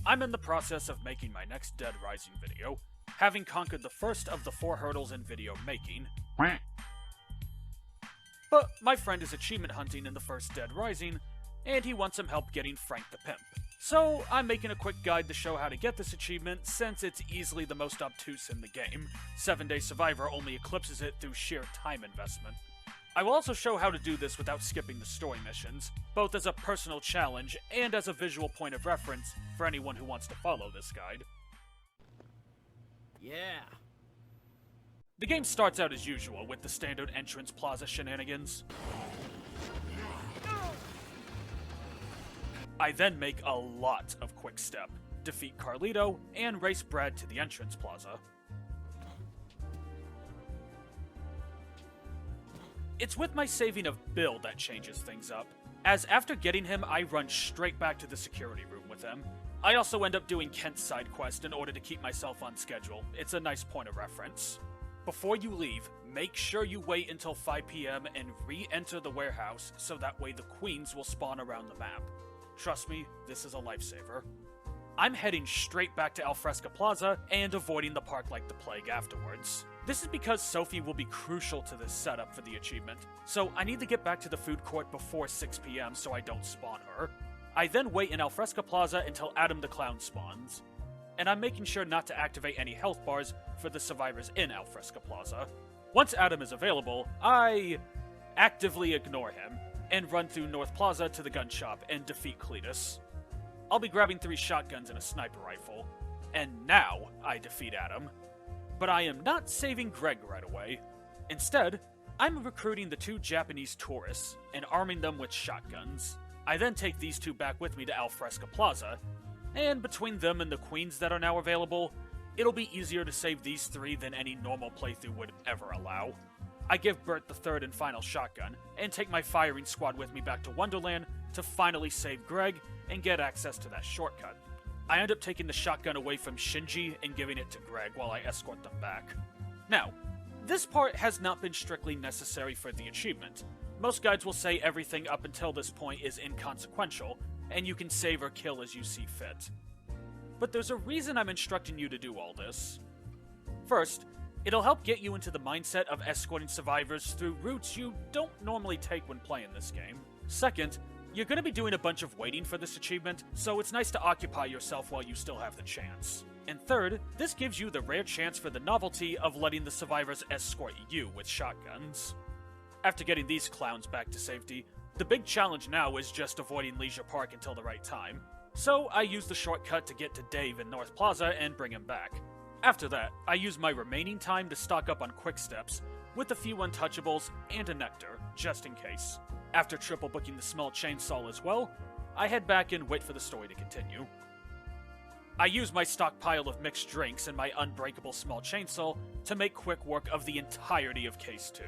I'm in the process of making my next Dead Rising video, having conquered the first of the 4 hurdles in video making. But my friend is achievement hunting in the first Dead Rising, and he wants some help getting Frank the Pimp. So I'm making a quick guide to show how to get this achievement, since it's easily the most obtuse in the game. 7-Day Survivor only eclipses it through sheer time investment. I will also show how to do this without skipping the story missions, both as a personal challenge and as a visual point of reference for anyone who wants to follow this guide. Yeah. The game starts out as usual with the standard entrance plaza shenanigans. I then make a lot of quick step, defeat Carlito, and race Brad to the entrance plaza. It's with my saving of Bill that changes things up, as after getting him, I run straight back to the security room with him. I also end up doing Kent's side quest in order to keep myself on schedule. It's a nice point of reference. Before you leave, make sure you wait until 5 PM and re-enter the warehouse so that way the queens will spawn around the map. Trust me, this is a lifesaver. I'm heading straight back to Alfresca Plaza and avoiding the park like the plague afterwards. This is because Sophie will be crucial to this setup for the achievement, so I need to get back to the food court before 6 PM so I don't spawn her. I then wait in Alfresca Plaza until Adam the Clown spawns, and I'm making sure not to activate any health bars for the survivors in Alfresca Plaza. Once Adam is available, I actively ignore him and run through North Plaza to the gun shop and defeat Cletus. I'll be grabbing 3 shotguns and a sniper rifle, and now I defeat Adam. But I am not saving Greg right away. Instead, I'm recruiting the 2 Japanese tourists and arming them with shotguns. I then take these 2 back with me to Alfresca Plaza, and between them and the queens that are now available, it'll be easier to save these 3 than any normal playthrough would ever allow. I give Bert the 3rd and final shotgun, and take my firing squad with me back to Wonderland to finally save Greg and get access to that shortcut. I end up taking the shotgun away from Shinji and giving it to Greg while I escort them back. Now, this part has not been strictly necessary for the achievement. Most guides will say everything up until this point is inconsequential, and you can save or kill as you see fit. But there's a reason I'm instructing you to do all this. First, it'll help get you into the mindset of escorting survivors through routes you don't normally take when playing this game. Second, you're going to be doing a bunch of waiting for this achievement, so it's nice to occupy yourself while you still have the chance. And third, this gives you the rare chance for the novelty of letting the survivors escort you with shotguns. After getting these clowns back to safety, the big challenge now is just avoiding Leisure Park until the right time. So I use the shortcut to get to Dave in North Plaza and bring him back. After that, I use my remaining time to stock up on quick steps, with a few untouchables and a nectar, just in case. After triple booking the small chainsaw as well, I head back and wait for the story to continue. I use my stockpile of mixed drinks and my unbreakable small chainsaw to make quick work of the entirety of Case 2.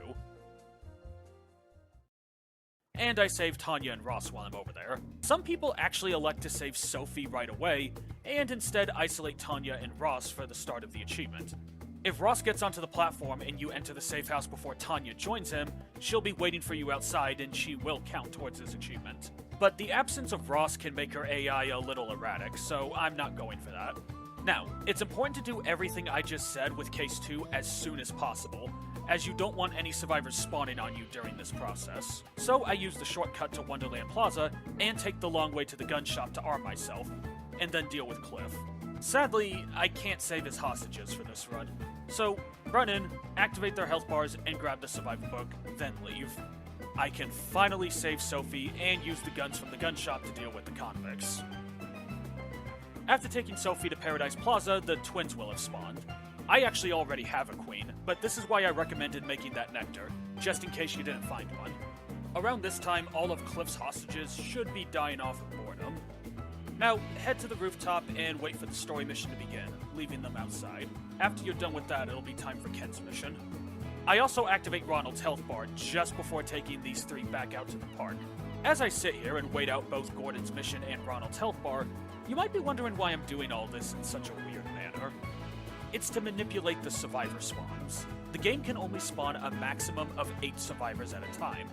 And I save Tanya and Ross while I'm over there. Some people actually elect to save Sophie right away, and instead isolate Tanya and Ross for the start of the achievement. If Ross gets onto the platform and you enter the safe house before Tanya joins him, she'll be waiting for you outside and she will count towards this achievement. But the absence of Ross can make her AI a little erratic, so I'm not going for that. Now, it's important to do everything I just said with Case 2 as soon as possible, as you don't want any survivors spawning on you during this process. So I use the shortcut to Wonderland Plaza and take the long way to the gun shop to arm myself, and then deal with Cliff. Sadly, I can't save his hostages for this run, so run in, activate their health bars, and grab the survival book, then leave. I can finally save Sophie and use the guns from the gun shop to deal with the convicts. After taking Sophie to Paradise Plaza, the twins will have spawned. I actually already have a queen, but this is why I recommended making that nectar, just in case you didn't find one. Around this time, all of Cliff's hostages should be dying off of boredom. Now, head to the rooftop and wait for the story mission to begin, leaving them outside. After you're done with that, it'll be time for Kent's mission. I also activate Ronald's health bar just before taking these 3 back out to the park. As I sit here and wait out both Gordon's mission and Ronald's health bar, you might be wondering why I'm doing all this in such a weird manner. It's to manipulate the survivor spawns. The game can only spawn a maximum of 8 survivors at a time,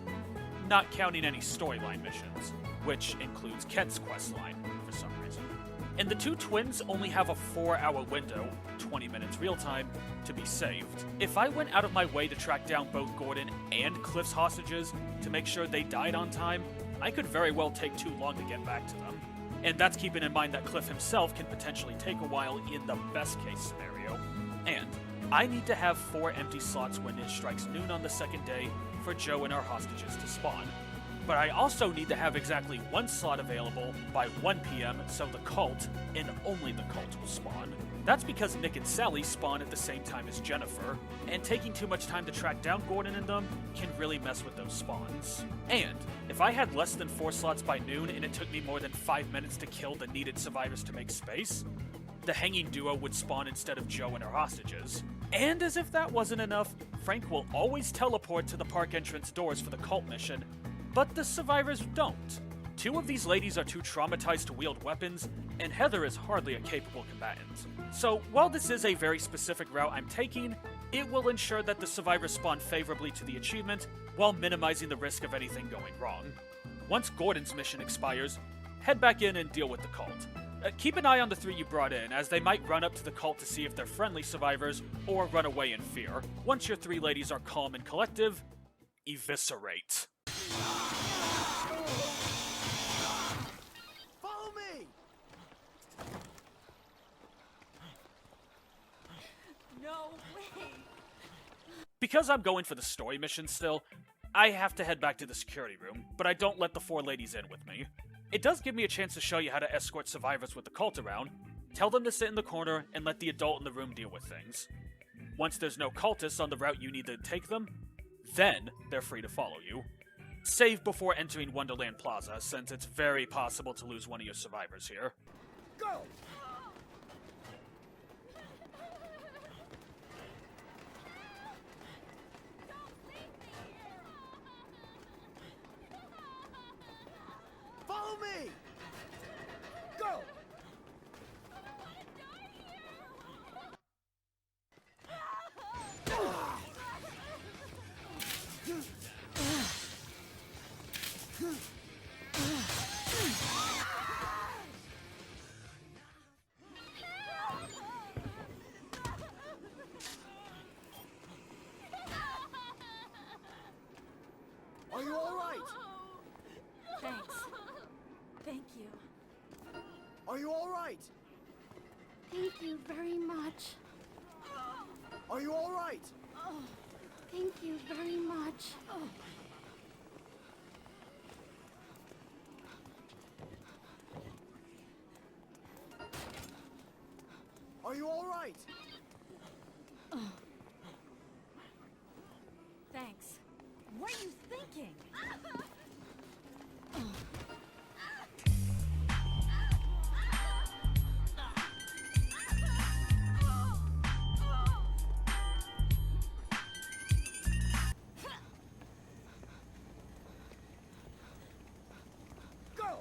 not counting any storyline missions, which includes Kent's questline for some reason. and the two twins only have a 4-hour window, 20 minutes real time, to be saved. If I went out of my way to track down both Gordon and Cliff's hostages to make sure they died on time, I could very well take too long to get back to them. And that's keeping in mind that Cliff himself can potentially take a while in the best case scenario. And I need to have 4 empty slots when it strikes noon on the second day for Joe and our hostages to spawn. But I also need to have exactly 1 slot available by 1 p.m. so the cult, and only the cult, will spawn. That's because Nick and Sally spawn at the same time as Jennifer, and taking too much time to track down Gordon and them can really mess with those spawns. And if I had less than 4 slots by noon and it took me more than 5 minutes to kill the needed survivors to make space, the hanging duo would spawn instead of Joe and her hostages. And as if that wasn't enough, Frank will always teleport to the park entrance doors for the cult mission, but the survivors don't. 2 of these ladies are too traumatized to wield weapons, and Heather is hardly a capable combatant. So while this is a very specific route I'm taking, it will ensure that the survivors spawn favorably to the achievement while minimizing the risk of anything going wrong. Once Gordon's mission expires, head back in and deal with the cult. Keep an eye on the 3 you brought in, as they might run up to the cult to see if they're friendly survivors or run away in fear. Once your 3 ladies are calm and collective, eviscerate. Follow me! No way! Because I'm going for the story mission still, I have to head back to the security room, but I don't let the 4 ladies in with me. It does give me a chance to show you how to escort survivors with the cult around, tell them to sit in the corner, and let the adult in the room deal with things. Once there's no cultists on the route you need to take them, then they're free to follow you. Save before entering Wonderland Plaza, since it's very possible to lose one of your survivors here. Go! Follow me! Go! Are you all right? Thanks. Thank you. Are you all right? Thank you very much. Are you all right? Thank you very much. Are you all right? Thanks. What are you thinking? Go!